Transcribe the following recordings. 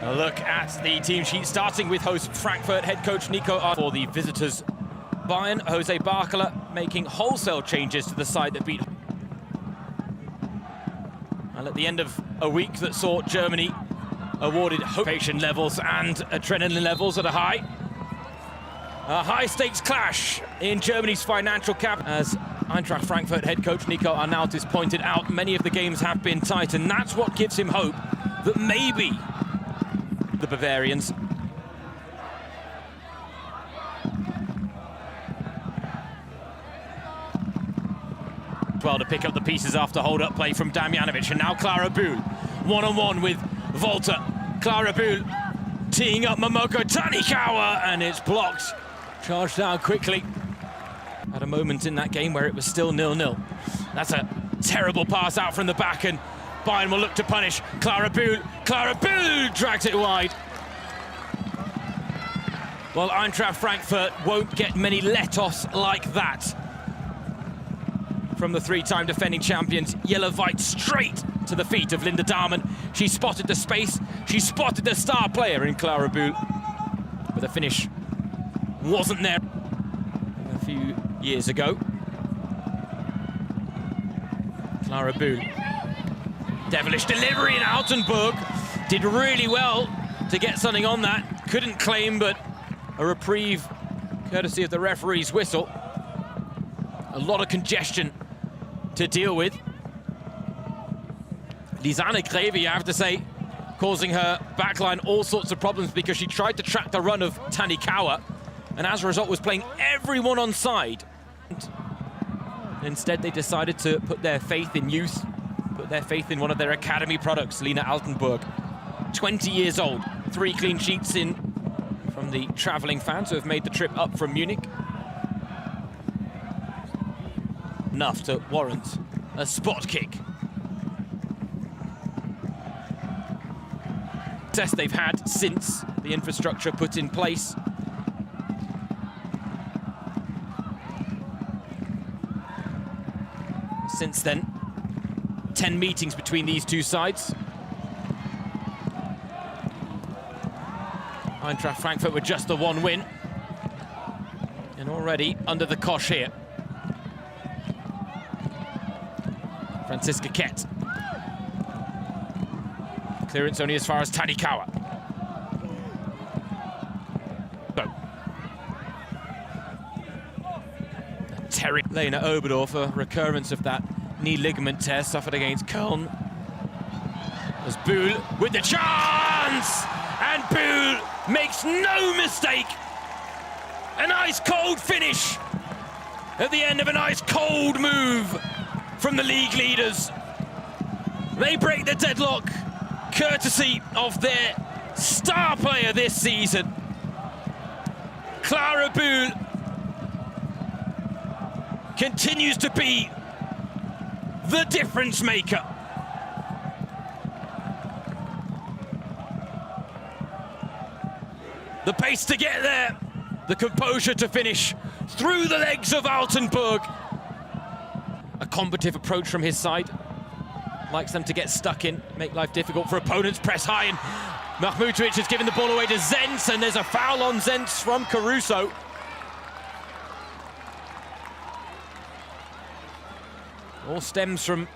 A look at the team sheet, starting with host Frankfurt head coach Nico for the visitors. Bayern, Jose Barcola making wholesale changes to the side that beat. And at the end of a week that saw Germany awarded patient levels and adrenaline levels at a high-stakes clash in Germany's financial cap. As Eintracht Frankfurt head coach Nico Arnautis pointed out, many of the games have been tight, and that's what gives him hope that maybe the Bavarians well to pick up the pieces after hold-up play from Damjanovic, and now Clara Bühl one-on-one with Volta. Clara Bühl teeing up Momoko Tanikawa, and it's blocked. Charged down quickly. At a moment in that game where it was still 0-0. That's a terrible pass out from the back, and Bayern will look to punish. Clara Bühl drags it wide. Well, Eintracht Frankfurt won't get many let-offs like that from the three-time defending champions. Yellow-White straight to the feet of Linda Dahmen. She spotted the space, she spotted the star player in Clara Bühl, but the finish wasn't there a few years ago. Clara Bühl, devilish delivery in Altenburg, did really well to get something on that. Couldn't claim, but a reprieve courtesy of the referee's whistle. A lot of congestion to deal with. Lisanne Greve, you have to say, causing her backline all sorts of problems because she tried to track the run of Tanikawa, and as a result was playing everyone on side. Instead, they decided to put their faith in youth, put their faith in one of their academy products, Lina Altenburg. 20 years old, 3 clean sheets in from the traveling fans who have made the trip up from Munich. Enough to warrant a spot kick. Test they've had since the infrastructure put in place. Since then, 10 meetings between these two sides. Eintracht Frankfurt with just the 1 win. And already under the cosh here. Franziska Kett. Clearance only as far as Tanikawa. Terry. Lena Oberdorf, a recurrence of that knee ligament tear suffered against Köln. As Bühl with the chance! And Bühl makes no mistake. An ice-cold finish at the end of an ice-cold move from the league leaders. They break the deadlock courtesy of their star player this season. Clara Bühl continues to be the difference maker. The pace to get there, the composure to finish through the legs of Altenburg. A combative approach from his side. Likes them to get stuck in, make life difficult for opponents, press high, and Mahmutovic has given the ball away to Zenz, and there's a foul on Zenz from Caruso. All stems from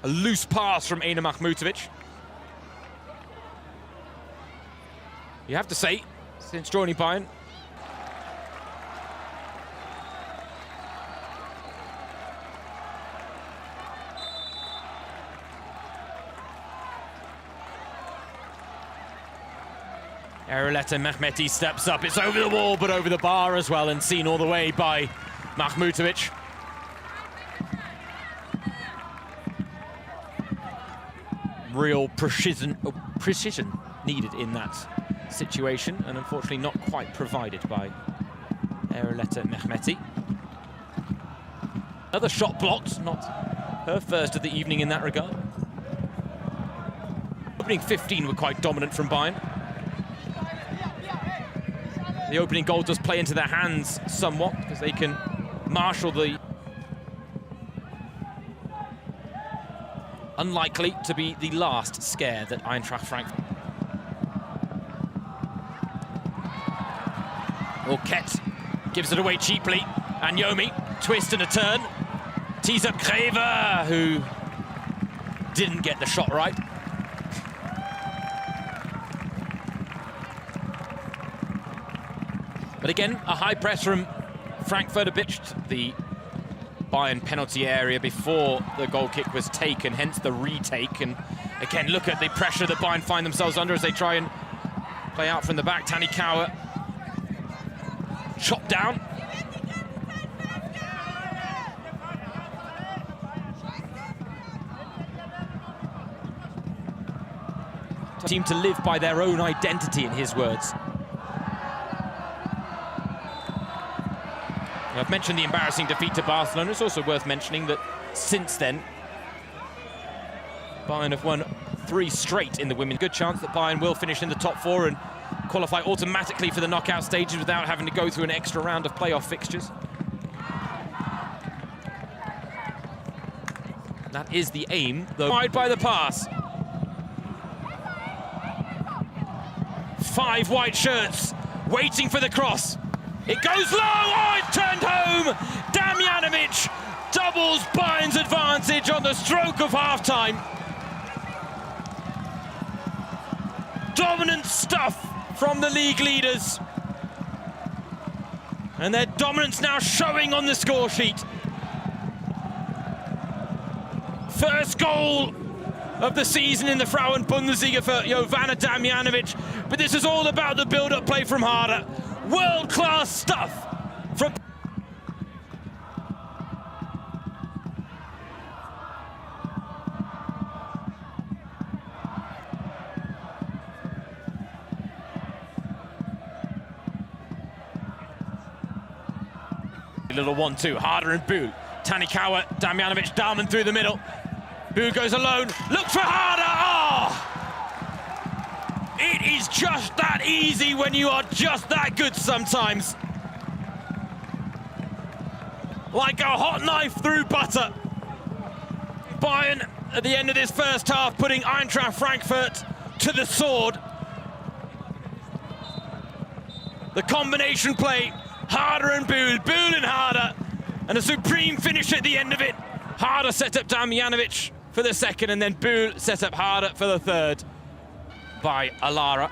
a loose pass from Ena Mahmutovic. You have to say, since joining Bayern, Eroleta Mehmeti steps up. It's over the wall, but over the bar as well, and seen all the way by Mahmutovic. Real precision needed in that situation, and unfortunately not quite provided by Eroleta Mehmeti. Another shot blocked, not her first of the evening in that regard. Opening 15 were quite dominant from Bayern. The opening goal does play into their hands somewhat, because they can marshal the unlikely to be the last scare that Eintracht Frankfurt. Orket gives it away cheaply, and Yomi, twist and a turn, tees up Greve, who didn't get the shot right. But again, a high press from Frankfurt, bitched the Bayern penalty area before the goal kick was taken, hence the retake. And again, look at the pressure that Bayern find themselves under as they try and play out from the back. Tanikawa chopped down. Team to live by their own identity, in his words. I've mentioned the embarrassing defeat to Barcelona. It's also worth mentioning that since then, Bayern have won 3 straight in the women. Good chance that Bayern will finish in the top 4 and qualify automatically for the knockout stages without having to go through an extra round of playoff fixtures. That is the aim, though. Wide by the pass. 5 white shirts waiting for the cross. It goes low, oh, it's turned home! Damjanovic doubles Bayern's advantage on the stroke of half-time. Dominant stuff from the league leaders. And their dominance now showing on the score sheet. First goal of the season in the Frauen Bundesliga for Jovana Damjanovic. But this is all about the build-up play from Harder. World-class stuff from... Little 1-2, Harder and Boo. Tanikawa, Damjanovic, Dalman through the middle. Boo goes alone, looks for Harder, oh! It is just that easy when you are just that good sometimes. Like a hot knife through butter. Bayern, at the end of this first half, putting Eintracht Frankfurt to the sword. The combination play, Harder and Bühl, Bühl and Harder, and a supreme finish at the end of it. Harder set up Damjanovic for the second, and then Bühl set up Harder for the third by Alara.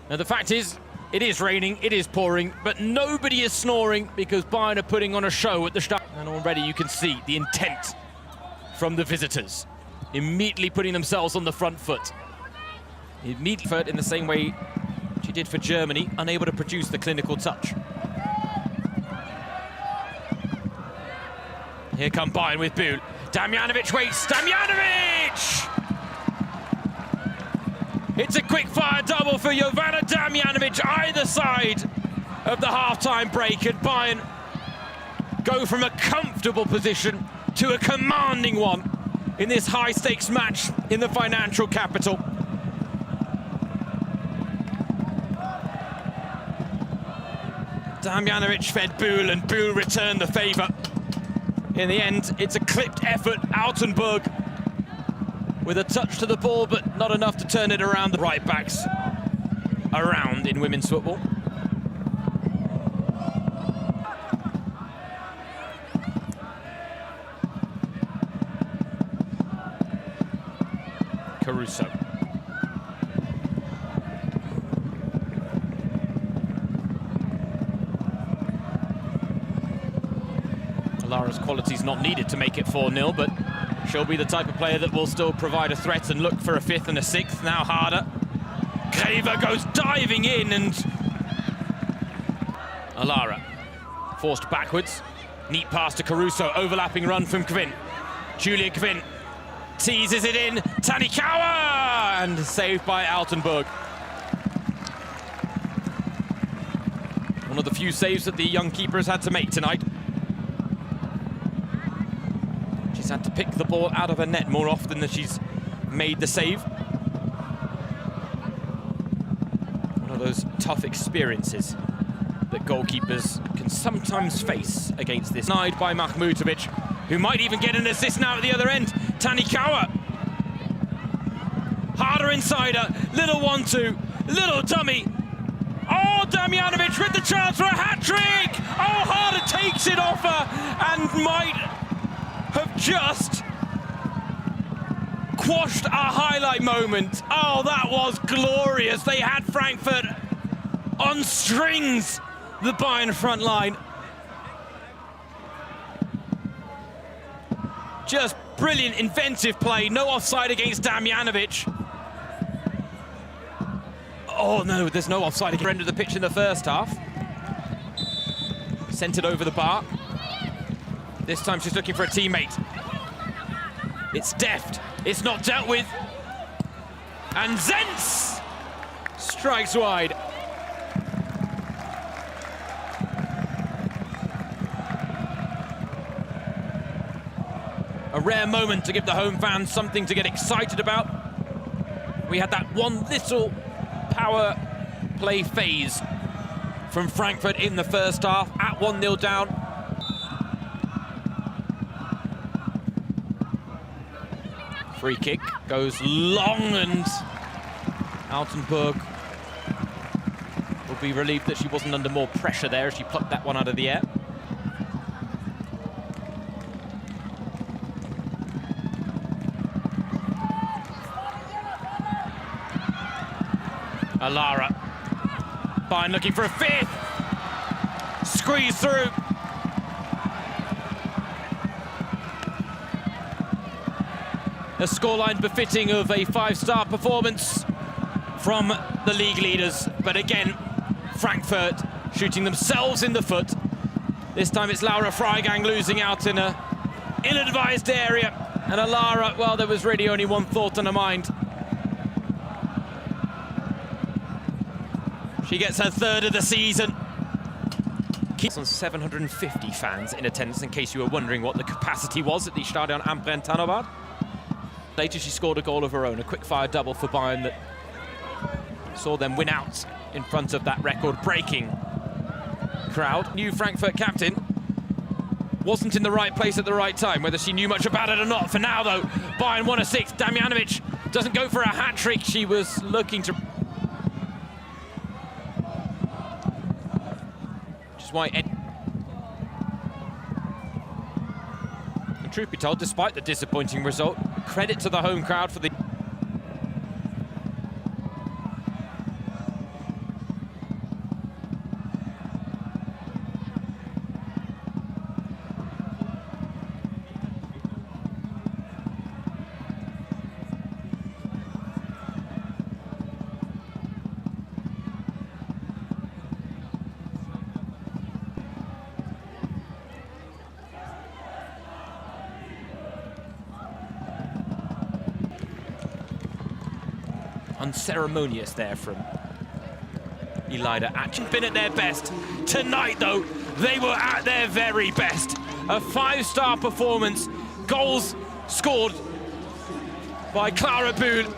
Now the fact is, it is raining, it is pouring, but nobody is snoring because Bayern are putting on a show at the start. And already you can see the intent from the visitors, immediately putting themselves on the front foot. Immediately in the same way she did for Germany, unable to produce the clinical touch. Here come Bayern with Bühl. Damjanovic waits, Damjanovic! It's a quick fire double for Jovana Damjanovic, either side of the half-time break, and Bayern go from a comfortable position to a commanding one in this high-stakes match in the financial capital. Damjanovic fed Bühl, and Bühl returned the favour. In the end, it's a clipped effort. Altenburg with a touch to the ball, but not enough to turn it around. The right backs around in women's football. Caruso. Lara's quality's not needed to make it 4-0, but she'll be the type of player that will still provide a threat and look for a 5th and a 6th. Now Harder. Greve goes diving in, and Alara forced backwards. Neat pass to Caruso, overlapping run from Kvin. Julia Kvin teases it in. Tanikawa! And saved by Altenburg. One of the few saves that the young keeper has had to make tonight. She's had to pick the ball out of her net more often than she's made the save. One of those tough experiences that goalkeepers can sometimes face against this. Denied by Mahmutovic. who might even get an assist now at the other end. Tanikawa. Harder insider, little 1-2, little dummy. Oh, Damjanovic with the chance for a hat-trick! Oh, Harder takes it off her and might have just quashed a highlight moment. Oh, that was glorious. They had Frankfurt on strings, the Bayern front line. Just brilliant, inventive play. No offside against Damjanovic. Oh no, there's no offside at the end of the pitch in the first half. Sent it over the bar. This time she's looking for a teammate. It's deft, it's not dealt with. And Zentz strikes wide. A rare moment to give the home fans something to get excited about. We had that one little power play phase from Frankfurt in the first half, at 1-0 down. Free kick goes long, and Altenburg will be relieved that she wasn't under more pressure there as she plucked that one out of the air. Alara. Bayern looking for a fifth. Squeeze through. A scoreline befitting of a five-star performance from the league leaders. But again, Frankfurt shooting themselves in the foot. This time it's Laura Freigang losing out in a ill-advised area. And Alara, well, there was really only one thought on her mind. She gets her third of the season. Keeps on 750 fans in attendance, in case you were wondering what the capacity was at the Stadion am Brentanobad. Later, she scored a goal of her own, a quick-fire double for Bayern that saw them win out in front of that record-breaking crowd. New Frankfurt captain wasn't in the right place at the right time, whether she knew much about it or not. For now, though, Bayern 1-6. Damjanovic doesn't go for a hat-trick. She was looking to... Why and truth be told, despite the disappointing result, credit to the home crowd for the unceremonious there from Elida Atching. Been at their best. Tonight, though, they were at their very best. A five-star performance. Goals scored by Clara Bühl